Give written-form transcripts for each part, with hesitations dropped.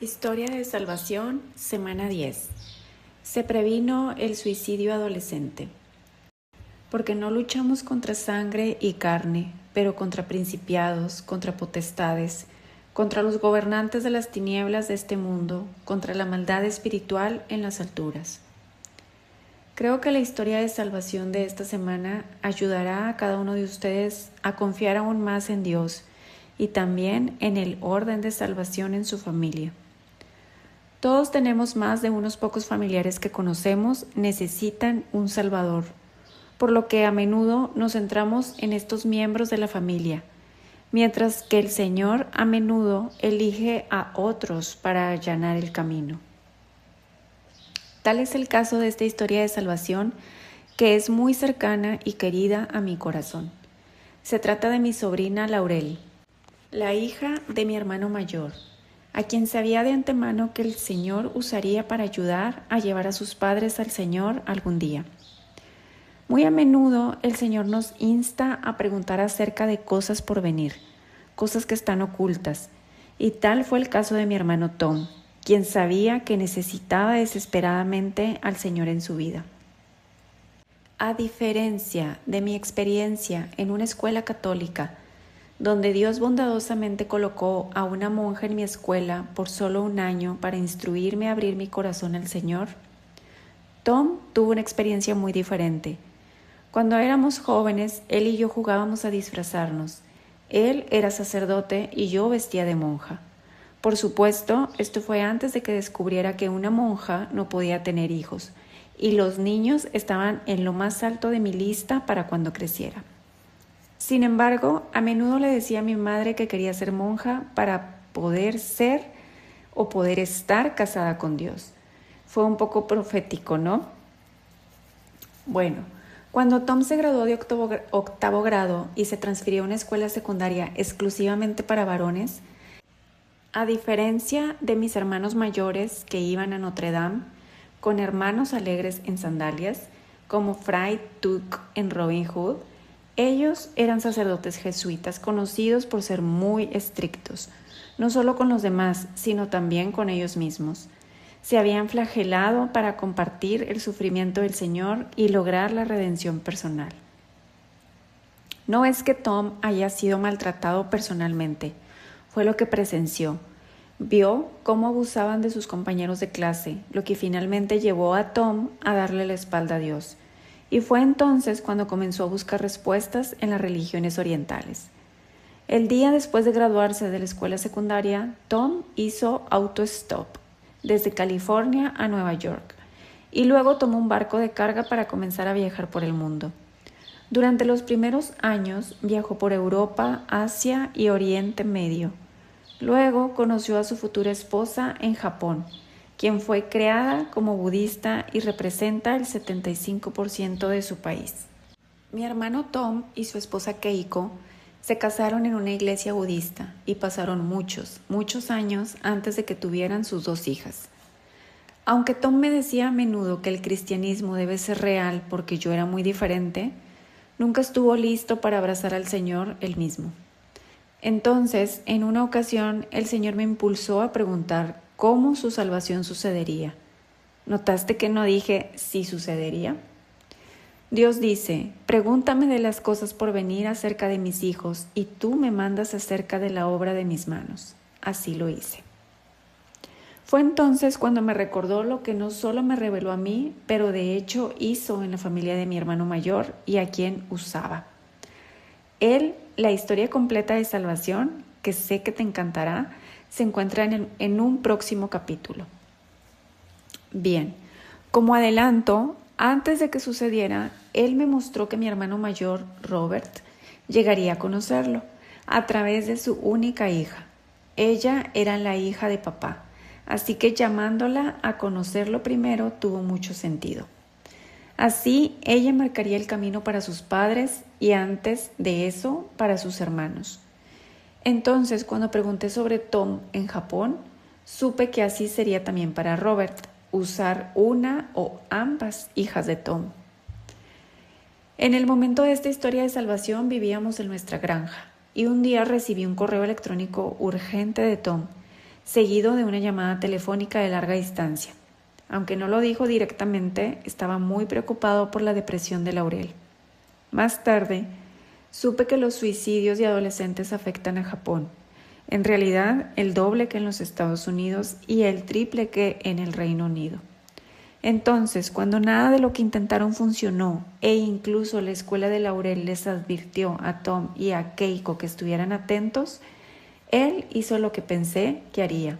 Historia de Salvación, semana 10. Se previno el suicidio adolescente. Porque no luchamos contra sangre y carne, pero contra principados, contra potestades, contra los gobernantes de las tinieblas de este mundo, contra la maldad espiritual en las alturas. Creo que la historia de salvación de esta semana ayudará a cada uno de ustedes a confiar aún más en Dios y también en el orden de salvación en su familia. Todos tenemos más de unos pocos familiares que conocemos necesitan un Salvador, por lo que a menudo nos centramos en estos miembros de la familia, mientras que el Señor a menudo elige a otros para allanar el camino. Tal es el caso de esta historia de salvación, que es muy cercana y querida a mi corazón. Se trata de mi sobrina Laurel, la hija de mi hermano mayor, a quien sabía de antemano que el Señor usaría para ayudar a llevar a sus padres al Señor algún día. Muy a menudo el Señor nos insta a preguntar acerca de cosas por venir, cosas que están ocultas, y tal fue el caso de mi hermano Tom, quien sabía que necesitaba desesperadamente al Señor en su vida. A diferencia de mi experiencia en una escuela católica, donde Dios bondadosamente colocó a una monja en mi escuela por solo un año para instruirme a abrir mi corazón al Señor, Tom tuvo una experiencia muy diferente. Cuando éramos jóvenes, él y yo jugábamos a disfrazarnos. Él era sacerdote y yo vestía de monja. Por supuesto, esto fue antes de que descubriera que una monja no podía tener hijos, y los niños estaban en lo más alto de mi lista para cuando creciera. Sin embargo, a menudo le decía a mi madre que quería ser monja para poder ser o poder estar casada con Dios. Fue un poco profético, ¿no? Bueno, cuando Tom se graduó de octavo grado y se transfirió a una escuela secundaria exclusivamente para varones, a diferencia de mis hermanos mayores que iban a Notre Dame, con hermanos alegres en sandalias, como Fray Tuck en Robin Hood, ellos eran sacerdotes jesuitas conocidos por ser muy estrictos, no solo con los demás, sino también con ellos mismos. Se habían flagelado para compartir el sufrimiento del Señor y lograr la redención personal. No es que Tom haya sido maltratado personalmente, fue lo que presenció. Vio cómo abusaban de sus compañeros de clase, lo que finalmente llevó a Tom a darle la espalda a Dios. Y fue entonces cuando comenzó a buscar respuestas en las religiones orientales. El día después de graduarse de la escuela secundaria, Tom hizo autostop desde California a Nueva York y luego tomó un barco de carga para comenzar a viajar por el mundo. Durante los primeros años viajó por Europa, Asia y Oriente Medio. Luego conoció a su futura esposa en Japón, quien fue creada como budista y representa el 75% de su país. Mi hermano Tom y su esposa Keiko se casaron en una iglesia budista y pasaron muchos años antes de que tuvieran sus 2 hijas. Aunque Tom me decía a menudo que el cristianismo debe ser real porque yo era muy diferente, nunca estuvo listo para abrazar al Señor él mismo. Entonces, en una ocasión, el Señor me impulsó a preguntar cómo su salvación sucedería. ¿Notaste que no dije si sucedería? Dios dice, pregúntame de las cosas por venir acerca de mis hijos, y tú me mandas acerca de la obra de mis manos. Así lo hice. Fue entonces cuando me recordó lo que no solo me reveló a mí, pero de hecho hizo en la familia de mi hermano mayor y a quien usaba. La historia completa de salvación, que sé que te encantará, se encuentra en un próximo capítulo. Bien, como adelanto, antes de que sucediera, él me mostró que mi hermano mayor, Robert, llegaría a conocerlo a través de su única hija. Ella era la hija de papá, así que llamándola a conocerlo primero tuvo mucho sentido. Así, ella marcaría el camino para sus padres y antes de eso, para sus hermanos. Entonces, cuando pregunté sobre Tom en Japón, supe que así sería también para Robert, usar una o ambas hijas de Tom. En el momento de esta historia de salvación vivíamos en nuestra granja y un día recibí un correo electrónico urgente de Tom seguido de una llamada telefónica de larga distancia. Aunque no lo dijo directamente, estaba muy preocupado por la depresión de Laurel. Más tarde, supe que los suicidios de adolescentes afectan a Japón. En realidad, el doble que en los Estados Unidos y el triple que en el Reino Unido. Entonces, cuando nada de lo que intentaron funcionó e incluso la escuela de Laurel les advirtió a Tom y a Keiko que estuvieran atentos, él hizo lo que pensé que haría.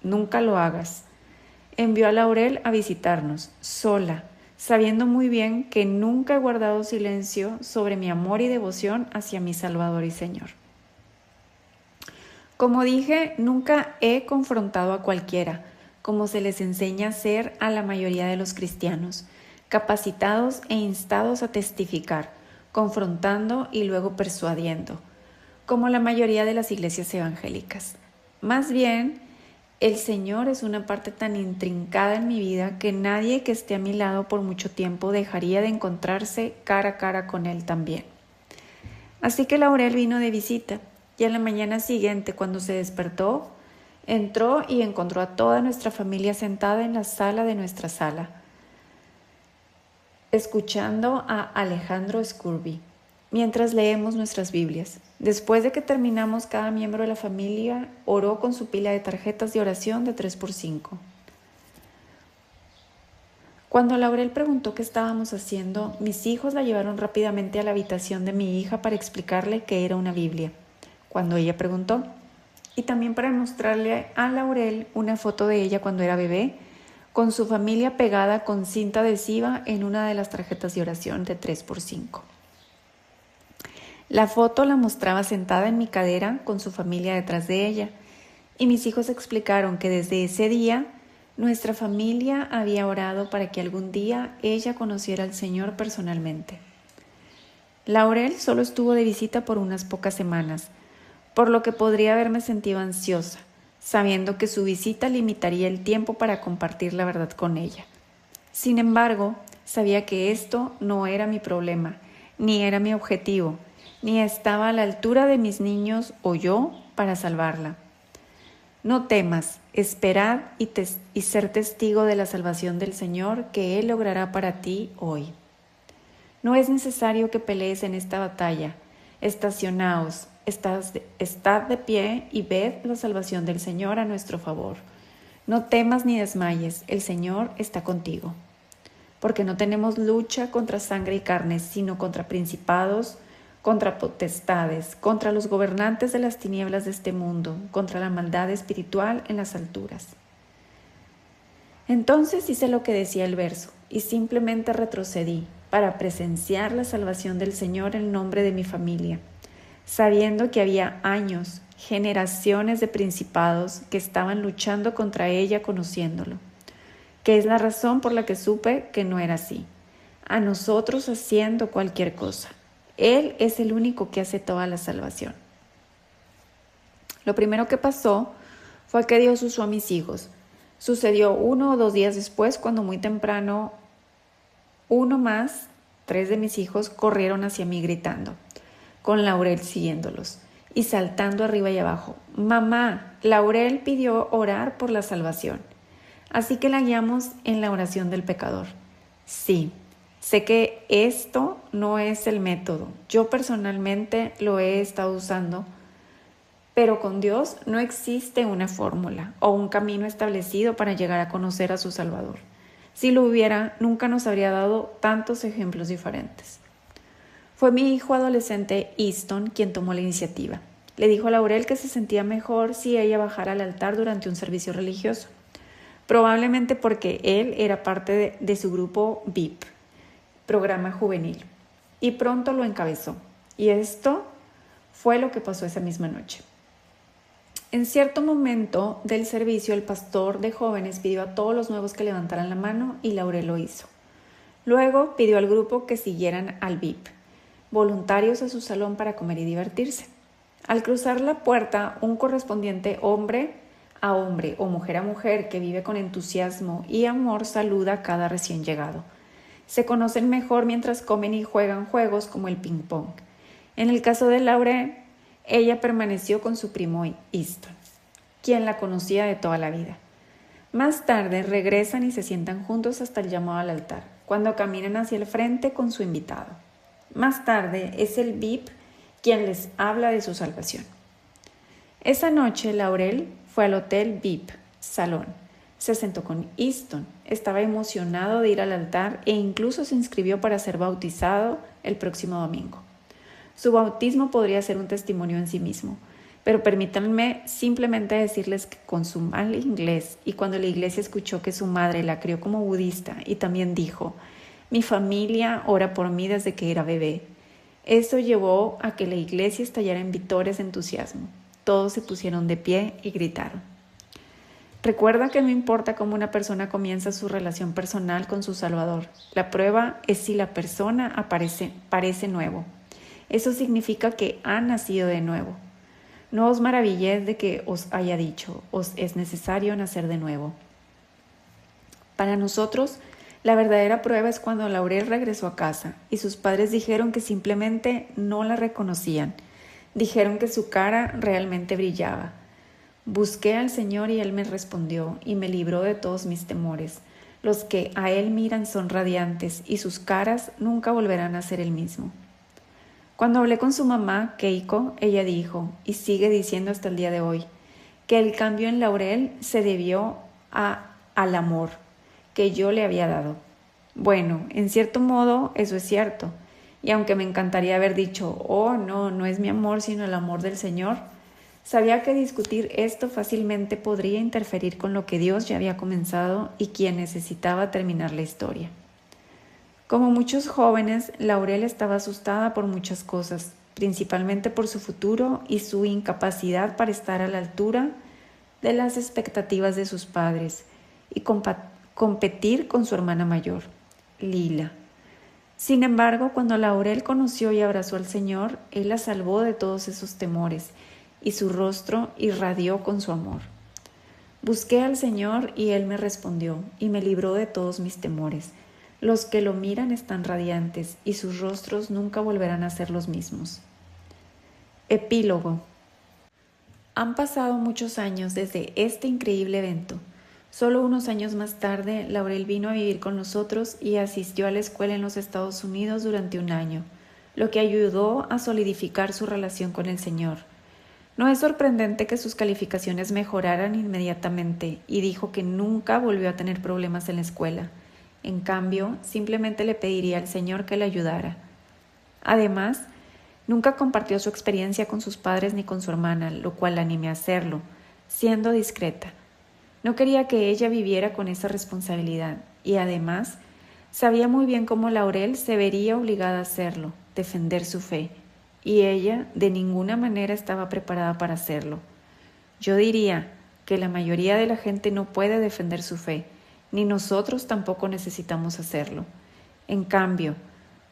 Nunca lo hagas. Envió a Laurel a visitarnos, sola, sabiendo muy bien que nunca he guardado silencio sobre mi amor y devoción hacia mi Salvador y Señor. Como dije, nunca he confrontado a cualquiera, como se les enseña a hacer a la mayoría de los cristianos, capacitados e instados a testificar, confrontando y luego persuadiendo, como la mayoría de las iglesias evangélicas. Más bien, el Señor es una parte tan intrincada en mi vida que nadie que esté a mi lado por mucho tiempo dejaría de encontrarse cara a cara con Él también. Así que Laurel vino de visita y en la mañana siguiente, cuando se despertó, entró y encontró a toda nuestra familia sentada en la sala de nuestra sala, escuchando a Alejandro Scurby, mientras leemos nuestras Biblias. Después de que terminamos, cada miembro de la familia oró con su pila de tarjetas de oración de 3x5. Cuando Laurel preguntó qué estábamos haciendo, mis hijos la llevaron rápidamente a la habitación de mi hija para explicarle que era una Biblia, cuando ella preguntó, y también para mostrarle a Laurel una foto de ella cuando era bebé, con su familia pegada con cinta adhesiva en una de las tarjetas de oración de 3x5. La foto la mostraba sentada en mi cadera con su familia detrás de ella, y mis hijos explicaron que desde ese día nuestra familia había orado para que algún día ella conociera al Señor personalmente. Laurel solo estuvo de visita por unas pocas semanas, por lo que podría haberme sentido ansiosa, sabiendo que su visita limitaría el tiempo para compartir la verdad con ella. Sin embargo, sabía que esto no era mi problema, ni era mi objetivo, ni estaba a la altura de mis niños o yo para salvarla. No temas, esperad y ser testigo de la salvación del Señor que Él logrará para ti hoy. No es necesario que pelees en esta batalla. Estacionaos, estad de pie y ved la salvación del Señor a nuestro favor. No temas ni desmayes, el Señor está contigo. Porque no tenemos lucha contra sangre y carne, sino contra principados, contra potestades, contra los gobernantes de las tinieblas de este mundo, contra la maldad espiritual en las alturas. Entonces hice lo que decía el verso, y simplemente retrocedí para presenciar la salvación del Señor en nombre de mi familia, sabiendo que había años, generaciones de principados que estaban luchando contra ella conociéndolo, que es la razón por la que supe que no era así, a nosotros haciendo cualquier cosa. Él es el único que hace toda la salvación. Lo primero que pasó fue que Dios usó a mis hijos. Sucedió 1 o 2 días después, cuando muy temprano, 3 de mis hijos corrieron hacia mí gritando, con Laurel siguiéndolos y saltando arriba y abajo. Mamá, Laurel pidió orar por la salvación. Así que la guiamos en la oración del pecador. Sí. Sé que esto no es el método. Yo personalmente lo he estado usando, pero con Dios no existe una fórmula o un camino establecido para llegar a conocer a su Salvador. Si lo hubiera, nunca nos habría dado tantos ejemplos diferentes. Fue mi hijo adolescente Easton quien tomó la iniciativa. Le dijo a Laurel que se sentía mejor si ella bajara al altar durante un servicio religioso, probablemente porque él era parte de su grupo VIP. Programa juvenil, y pronto lo encabezó. Y esto fue lo que pasó esa misma noche. En cierto momento del servicio, el pastor de jóvenes pidió a todos los nuevos que levantaran la mano y Laurel lo hizo. Luego pidió al grupo que siguieran al VIP, voluntarios a su salón para comer y divertirse. Al cruzar la puerta, un correspondiente hombre a hombre o mujer a mujer que vive con entusiasmo y amor saluda a cada recién llegado. Se conocen mejor mientras comen y juegan juegos como el ping-pong. En el caso de Laurel, ella permaneció con su primo Easton. quien la conocía de toda la vida. Más tarde regresan y se sientan juntos hasta el llamado al altar, cuando caminan hacia el frente con su invitado. Más tarde es el VIP quien les habla de su salvación. Esa noche Laurel fue al hotel VIP, salón. Se sentó con Easton, estaba emocionado de ir al altar e incluso se inscribió para ser bautizado el próximo domingo. Su bautismo podría ser un testimonio en sí mismo, pero permítanme simplemente decirles que con su mal inglés y cuando la iglesia escuchó que su madre la crió como budista y también dijo, mi familia ora por mí desde que era bebé, eso llevó a que la iglesia estallara en vítores de entusiasmo. Todos se pusieron de pie y gritaron. Recuerda que no importa cómo una persona comienza su relación personal con su Salvador. La prueba es si la persona parece nuevo. Eso significa que ha nacido de nuevo. No os maravilléis de que os haya dicho, os es necesario nacer de nuevo. Para nosotros, la verdadera prueba es cuando Laurel regresó a casa y sus padres dijeron que simplemente no la reconocían. Dijeron que su cara realmente brillaba. Busqué al Señor y Él me respondió y me libró de todos mis temores. Los que a Él miran son radiantes y sus caras nunca volverán a ser el mismo. Cuando hablé con su mamá, Keiko, ella dijo, y sigue diciendo hasta el día de hoy, que el cambio en Laurel se debió al amor que yo le había dado. Bueno, en cierto modo eso es cierto, y aunque me encantaría haber dicho, oh no, no es mi amor sino el amor del Señor, sabía que discutir esto fácilmente podría interferir con lo que Dios ya había comenzado y quien necesitaba terminar la historia. Como muchos jóvenes, Laurel estaba asustada por muchas cosas, principalmente por su futuro y su incapacidad para estar a la altura de las expectativas de sus padres y competir con su hermana mayor, Lila. Sin embargo, cuando Laurel conoció y abrazó al Señor, Él la salvó de todos esos temores y su rostro irradió con su amor. Busqué al Señor y Él me respondió y me libró de todos mis temores. Los que lo miran están radiantes y sus rostros nunca volverán a ser los mismos. Epílogo. Han pasado muchos años desde este increíble evento. Solo unos años más tarde, Laurel vino a vivir con nosotros y asistió a la escuela en los Estados Unidos durante un año, lo que ayudó a solidificar su relación con el Señor. No es sorprendente que sus calificaciones mejoraran inmediatamente y dijo que nunca volvió a tener problemas en la escuela. En cambio, simplemente le pediría al Señor que le ayudara. Además, nunca compartió su experiencia con sus padres ni con su hermana, lo cual la animé a hacerlo, siendo discreta. No quería que ella viviera con esa responsabilidad y además sabía muy bien cómo Laurel se vería obligada a hacerlo, defender su fe, y ella de ninguna manera estaba preparada para hacerlo. Yo diría que la mayoría de la gente no puede defender su fe, ni nosotros tampoco necesitamos hacerlo. En cambio,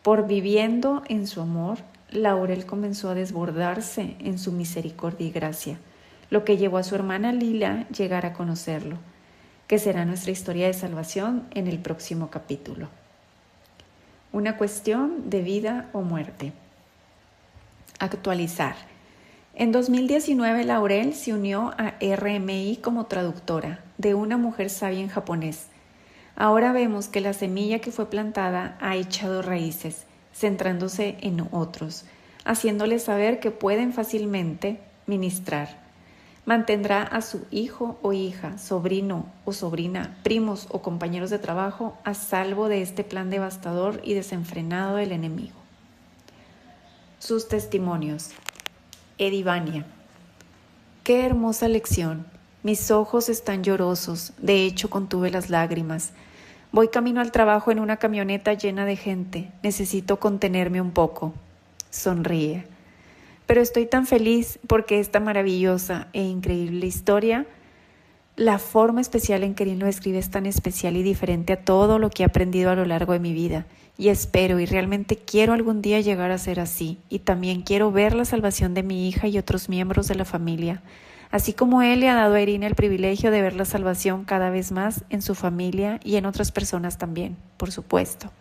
por viviendo en su amor, Laurel comenzó a desbordarse en su misericordia y gracia, lo que llevó a su hermana Lila llegar a conocerlo, que será nuestra historia de salvación en el próximo capítulo. Una cuestión de vida o muerte. Actualizar. En 2019, Laurel se unió a RMI como traductora de una mujer sabia en japonés. Ahora vemos que la semilla que fue plantada ha echado raíces, centrándose en otros, haciéndoles saber que pueden fácilmente ministrar. Mantendrá a su hijo o hija, sobrino o sobrina, primos o compañeros de trabajo a salvo de este plan devastador y desenfrenado del enemigo. Sus testimonios. Edivania. Qué hermosa lección. Mis ojos están llorosos, de hecho contuve las lágrimas. Voy camino al trabajo en una camioneta llena de gente. Necesito contenerme un poco. Sonríe. Pero estoy tan feliz porque esta maravillosa e increíble historia, la forma especial en que Erin lo escribe es tan especial y diferente a todo lo que he aprendido a lo largo de mi vida. Y espero y realmente quiero algún día llegar a ser así. Y también quiero ver la salvación de mi hija y otros miembros de la familia. Así como Él le ha dado a Erin el privilegio de ver la salvación cada vez más en su familia y en otras personas también, por supuesto.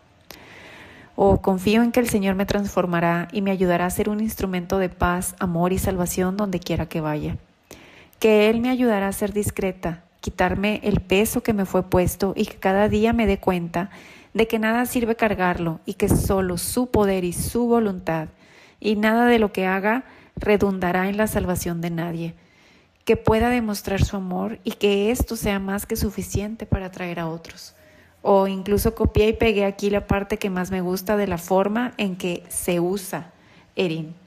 Confío en que el Señor me transformará y me ayudará a ser un instrumento de paz, amor y salvación donde quiera que vaya. que Él me ayudará a ser discreta, quitarme el peso que me fue puesto y que cada día me dé cuenta de que nada sirve cargarlo y que solo su poder y su voluntad y nada de lo que haga redundará en la salvación de nadie, que pueda demostrar su amor y que esto sea más que suficiente para atraer a otros. O incluso copié y pegué aquí la parte que más me gusta de la forma en que se usa Erin.